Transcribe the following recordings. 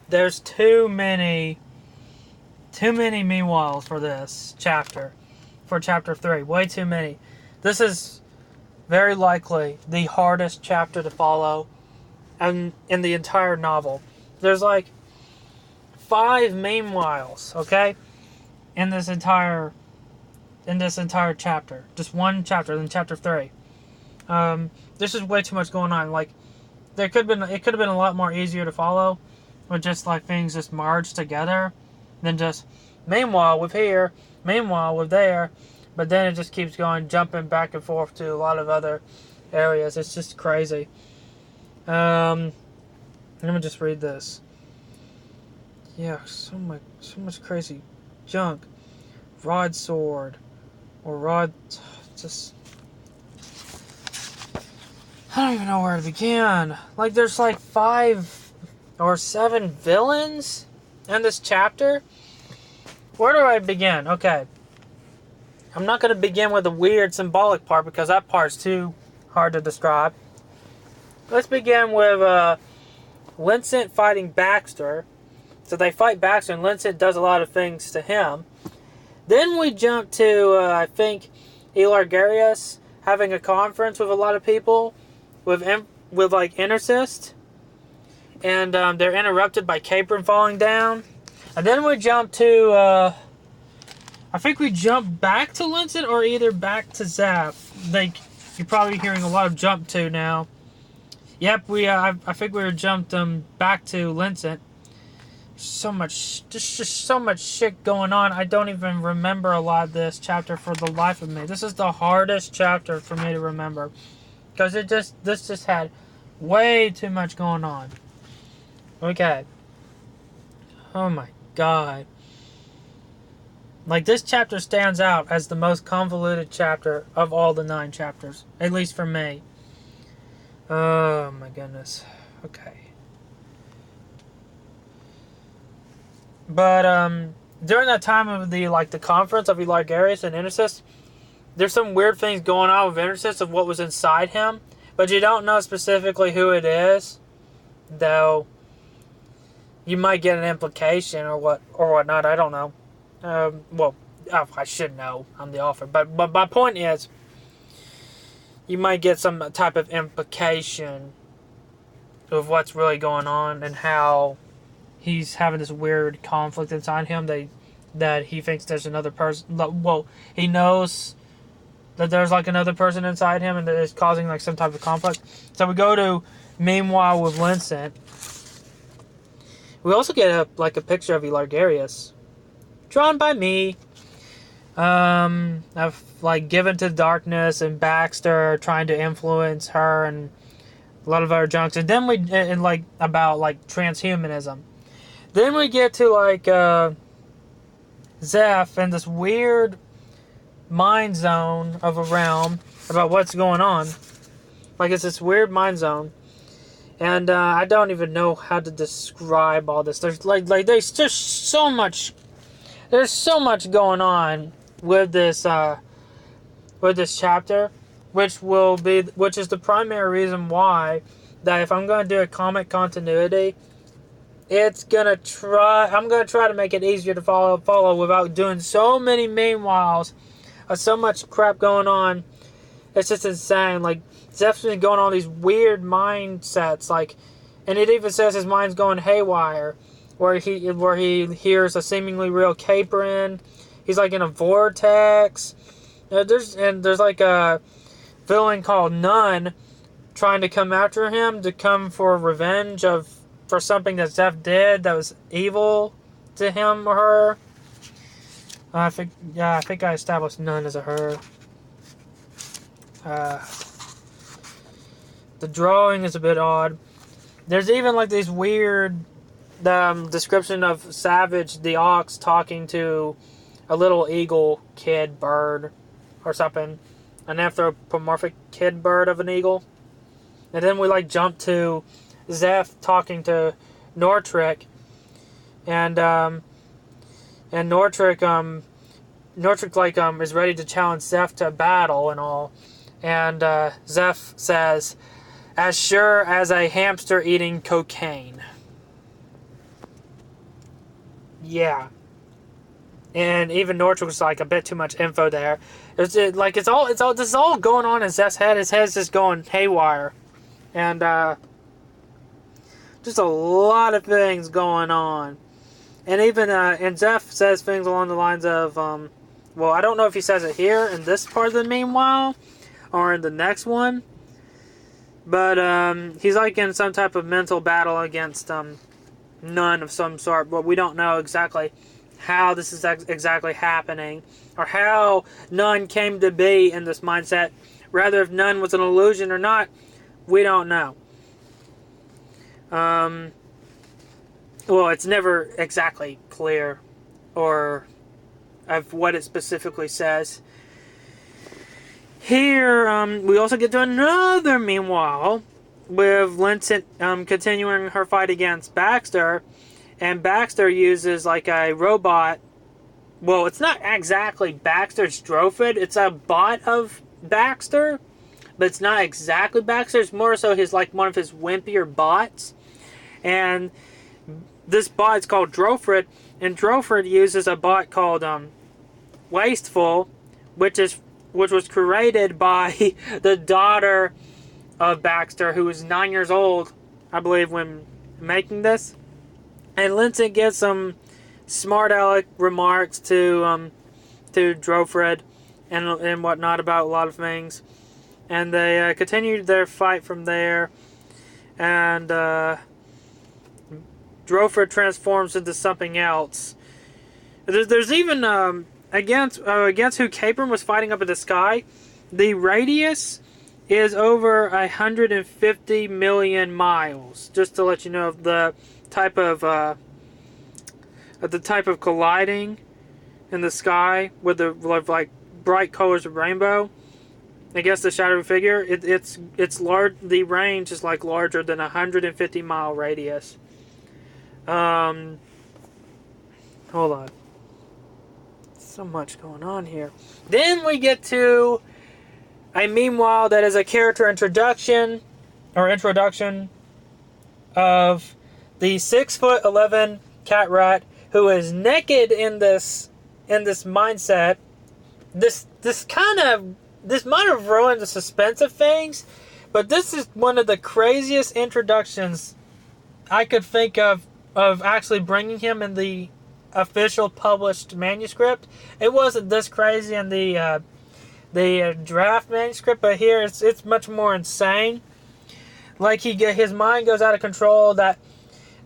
there's too many meanwhiles for this chapter. For chapter 3. Way too many. This is very likely the hardest chapter to follow in the entire novel. There's like 5 meanwhiles, okay? In this entire chapter. Just one chapter, in chapter 3. This is way too much going on. Like, it could have been a lot more easier to follow with just like things just merged together than just meanwhile with here, meanwhile with there. But then it just keeps going, jumping back and forth to a lot of other areas. It's just crazy. Let me just read this. Yeah, so much crazy junk. Rod sword. Or rod... Just... I don't even know where to begin. Like, there's like 5 or 7 villains in this chapter. Where do I begin? Okay. I'm not going to begin with the weird symbolic part because that part's too hard to describe. Let's begin with Vincent fighting Baxter. So they fight Baxter and Vincent does a lot of things to him. Then we jump to, I think, Elargarius having a conference with a lot of people with like Intercist. And they're interrupted by Capron falling down. And then we jump to... I think we jump back to Linson or either back to Zap. Like, you're probably hearing a lot of jump to now. Yep, I think we were jumped back to Linson. So much, just so much shit going on. I don't even remember a lot of this chapter for the life of me. This is the hardest chapter for me to remember. Because this just had way too much going on. Okay. Oh my god. Like, this chapter stands out as the most convoluted chapter of all the 9 chapters. At least for me. Oh, my goodness. Okay. But, during that time of the conference of Elargarius and Intercist, there's some weird things going on with Intercist of what was inside him. But you don't know specifically who it is. Though, you might get an implication or whatnot. I don't know. I should know. I'm the author. But my point is, you might get some type of implication of what's really going on and how he's having this weird conflict inside him that he thinks there's another person. Well, he knows that there's like another person inside him and that is causing like some type of conflict. So we go to Meanwhile with Vincent. We also get a picture of Elargarius. Drawn by me. I've like given to darkness and Baxter trying to influence her and a lot of other junks. And then about transhumanism. Then we get to Zeph and this weird mind zone of a realm about what's going on. Like, it's this weird mind zone. And I don't even know how to describe all this. There's there's just so much. There's so much going on with this chapter, which is the primary reason why that if I'm going to do a comic continuity, I'm gonna try to make it easier to follow without doing so many meanwhiles, so much crap going on. It's just insane. Like, Zeph's been going on these weird mindsets, and it even says his mind's going haywire. Where he hears a seemingly real Capron. He's like in a vortex. There's like a villain called Nun trying to come after him to come for revenge for something that Zeph did that was evil to him or her. I think I established Nun as a her. The drawing is a bit odd. There's even like these weird description of Savage the Ox talking to a little eagle kid bird or something. An anthropomorphic kid bird of an eagle. And then we jump to Zeph talking to Nortrick. And Nortrick is ready to challenge Zeph to a battle and all. And Zeph says, "As sure as a hamster eating cocaine." Yeah. And even Norwich was like a bit too much info there. This is all going on in Zeph's head. His head's just going haywire. And, just a lot of things going on. And even, and Zeph says things along the lines of, well, I don't know if he says it here in this part of the meanwhile, or in the next one. But, he's like in some type of mental battle against, none of some sort. But we don't know exactly how this is exactly happening, or how none came to be in this mindset. Rather, if none was an illusion or not, we don't know. Well, it's never exactly clear, or of what it specifically says. Here, we also get to another meanwhile, with Vincent continuing her fight against Baxter, and Baxter uses like a robot. Well, it's not exactly Baxter's Drofred, it's a bot of Baxter, but it's not exactly Baxter. It's more so his like one of his wimpier bots. And this bot is called Drofred, and Drofred uses a bot called Wasteful, which was created by the daughter of Baxter, who was 9 years old, I believe, when making this. And Vincent gives some smart aleck remarks to Drofred and whatnot about a lot of things. And they continued their fight from there. And Drofred transforms into something else. There's even against who Capron was fighting up in the sky. The radius is over 150 million miles. Just to let you know of the type of colliding in the sky with the like bright colors of rainbow. I guess the shadowy figure. It's large. The range is like larger than 150-mile radius. Hold on. So much going on here. Then we get to a meanwhile that is a character introduction of the 6'11" cat rat who is naked in this mindset. This might have ruined the suspense of things, but this is one of the craziest introductions I could think of actually bringing him in the official published manuscript. It wasn't this crazy in the draft manuscript, but here it's much more insane. Like his mind goes out of control. That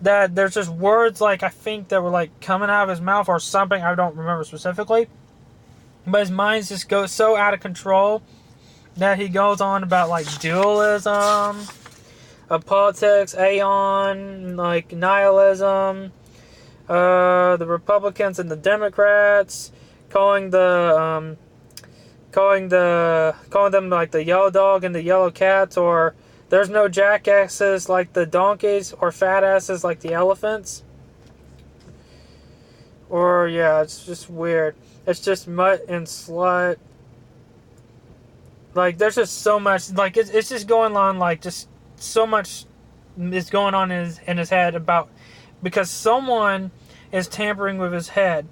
there's just words like I think that were like coming out of his mouth or something. I don't remember specifically, but his mind just goes so out of control that he goes on about like dualism, politics, aeon, like nihilism, the Republicans and the Democrats, calling them like the yellow dog and the yellow cats, or there's no jackasses like the donkeys, or fat asses like the elephants. Or yeah, it's just weird. It's just mutt and slut. Like there's just so much. Like it's just going on. Like just so much is going on in his head about, because someone is tampering with his head,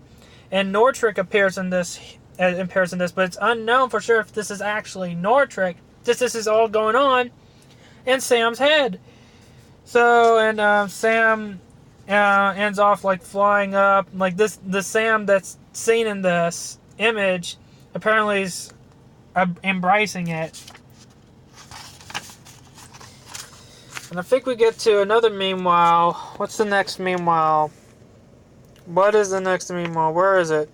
and Nortrick appears in this, but it's unknown for sure if this is actually Nortrick. This is all going on in Sam's head. So and Sam ends off like flying up. Like the Sam that's seen in this image apparently is embracing it. And I think we get to another meanwhile. What's the next meanwhile? What is the next meanwhile? Where is it?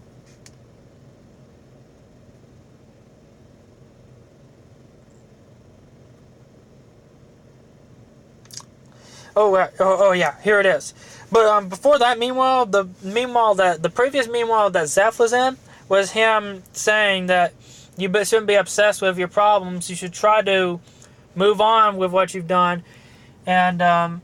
Oh yeah, here it is. But before that meanwhile, the previous meanwhile that Zeph was in was him saying that you shouldn't be obsessed with your problems. You should try to move on with what you've done, and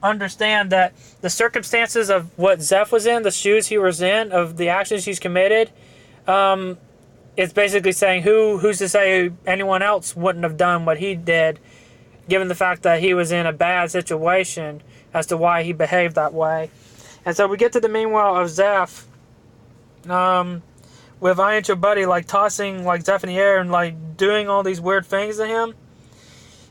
understand that the circumstances of what Zeph was in, the shoes he was in, of the actions he's committed, it's basically saying who's to say anyone else wouldn't have done what he did, given the fact that he was in a bad situation as to why he behaved that way. And so we get to the meanwhile of Zeph, with I Ain't Your Buddy, like tossing like Zeph in the air and like doing all these weird things to him.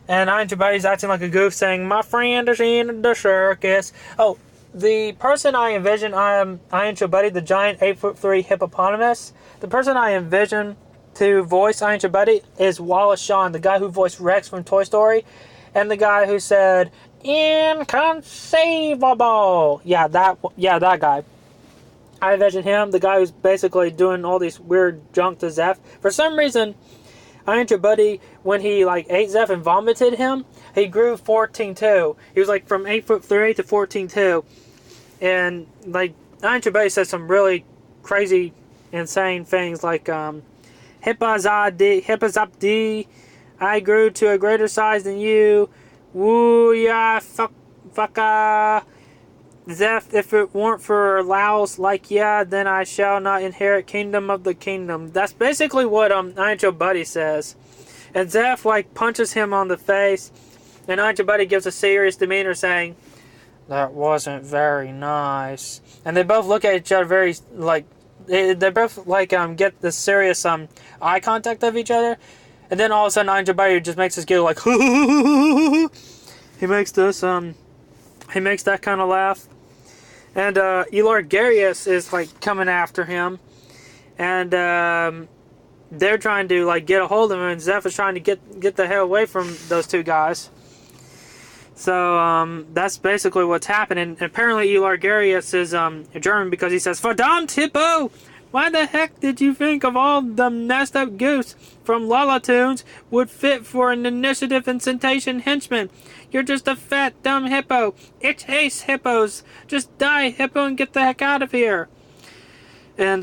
And I Ain't Your Buddy's acting like a goof, saying, "My friend is in the circus." Oh, the person I envision, I Ain't Your Buddy, the giant 8'3" hippopotamus. The person I envision to voice I Ain't Your Buddy is Wallace Shawn, the guy who voiced Rex from Toy Story, and the guy who said, "Inconceivable." Yeah, that guy. I envision him, the guy who's basically doing all these weird junk to Zeph. For some reason, I Ain't Your Buddy, when he like ate Zeph and vomited him, he grew 14'2". He was like from 8'3" to 14'2". And like I Ain't Your Buddy says some really crazy, insane things like Hippazapdi, I grew to a greater size than you. Woo ya fucka. Zeph, if it weren't for Laos like yeah, then I shall not inherit kingdom of the kingdom. That's basically what I Ain't Your Buddy says. And Zeph like punches him on the face, and I Ain't Your Buddy gives a serious demeanor saying, "That wasn't very nice." And they both look at each other very like they both like get this serious eye contact of each other. And then all of a sudden I Ain't Your Buddy just makes this giggle like he makes this he makes that kind of laugh. And Elargarius is like coming after him, and they're trying to like get a hold of him, and Zeph is trying to get the hell away from those two guys. So that's basically what's happening. And apparently Elargarius is German, because he says, "Verdammt Hippo! Why the heck did you think of all the messed up goose from Lollatoons would fit for an initiative and sensation henchman? You're just a fat, dumb hippo. Ich hates hippos. Just die, hippo, and get the heck out of here." And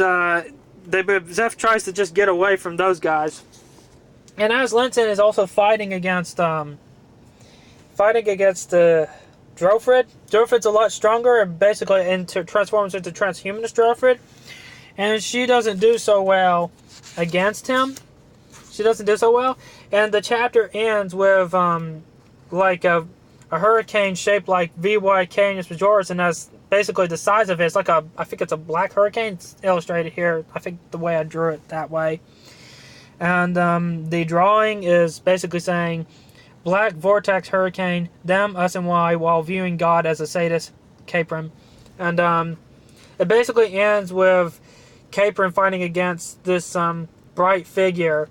Zeph tries to just get away from those guys. And as Linton is also fighting against Drofrid. Drofrid's a lot stronger and basically transforms into transhumanist Drofrid. And she doesn't do so well against him. She doesn't do so well. And the chapter ends with like a hurricane shaped like VY Canis Majoris, and that's basically the size of it. It's like I think it's a black hurricane. It's illustrated here. I think the way I drew it that way. And the drawing is basically saying, "Black vortex hurricane, them, us, and why, while viewing God as a sadist, Capron." And it basically ends with Capron fighting against this bright figure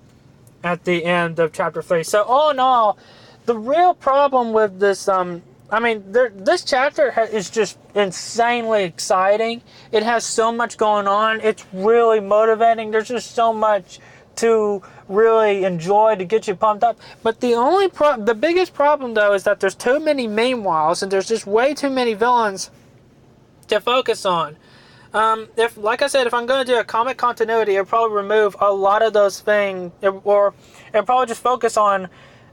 at the end of chapter 3. So all in all, the real problem with this, this chapter is just insanely exciting. It has so much going on. It's really motivating. There's just so much to really enjoy to get you pumped up. But the biggest problem though is that there's too many meanwhiles, and there's just way too many villains to focus on. If I'm going to do a comic continuity, I'll probably remove a lot of those things, or I'll probably just focus on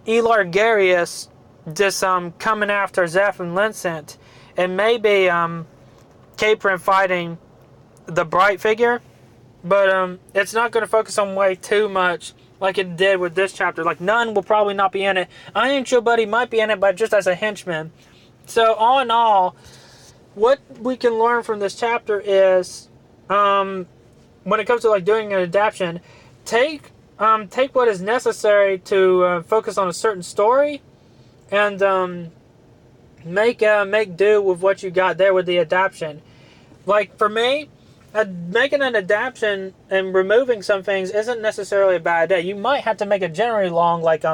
Elargarius just coming after Zeph and Lincent, and maybe Capron fighting the bright figure. But it's not going to focus on way too much like it did with this chapter. Like, none will probably not be in it. I Ain't Your Buddy might be in it, but just as a henchman. So all in all, what we can learn from this chapter is, when it comes to like doing an adaptation, take what is necessary to focus on a certain story, and make do with what you got there with the adaptation. Like for me, making an adaptation and removing some things isn't necessarily a bad idea. You might have to make it generally long, like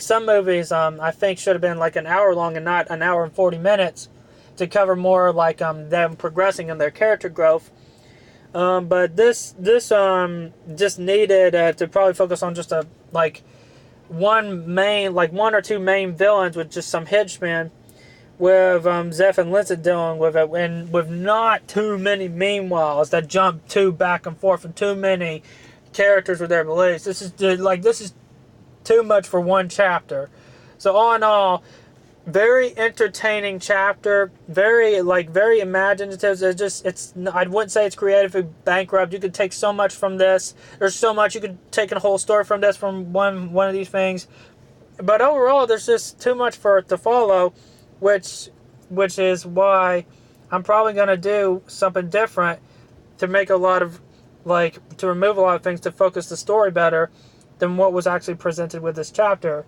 some movies I think should have been like an hour long and not an hour and 40 minutes. To cover more like them progressing in their character growth, but this just needed to probably focus on just one or two main villains with just some henchmen, with Zeph and Lincent dealing with it, and with not too many meanwhiles that jump too back and forth, and too many characters with their beliefs. This is too much for one chapter. So all in all, very entertaining chapter, very imaginative. I wouldn't say it's creatively bankrupt. You could take so much from this. There's so much you could take a whole story from this, from one of these things. But overall, there's just too much for it to follow, which is why I'm probably going to do something different to make a lot of, to remove a lot of things to focus the story better than what was actually presented with this chapter.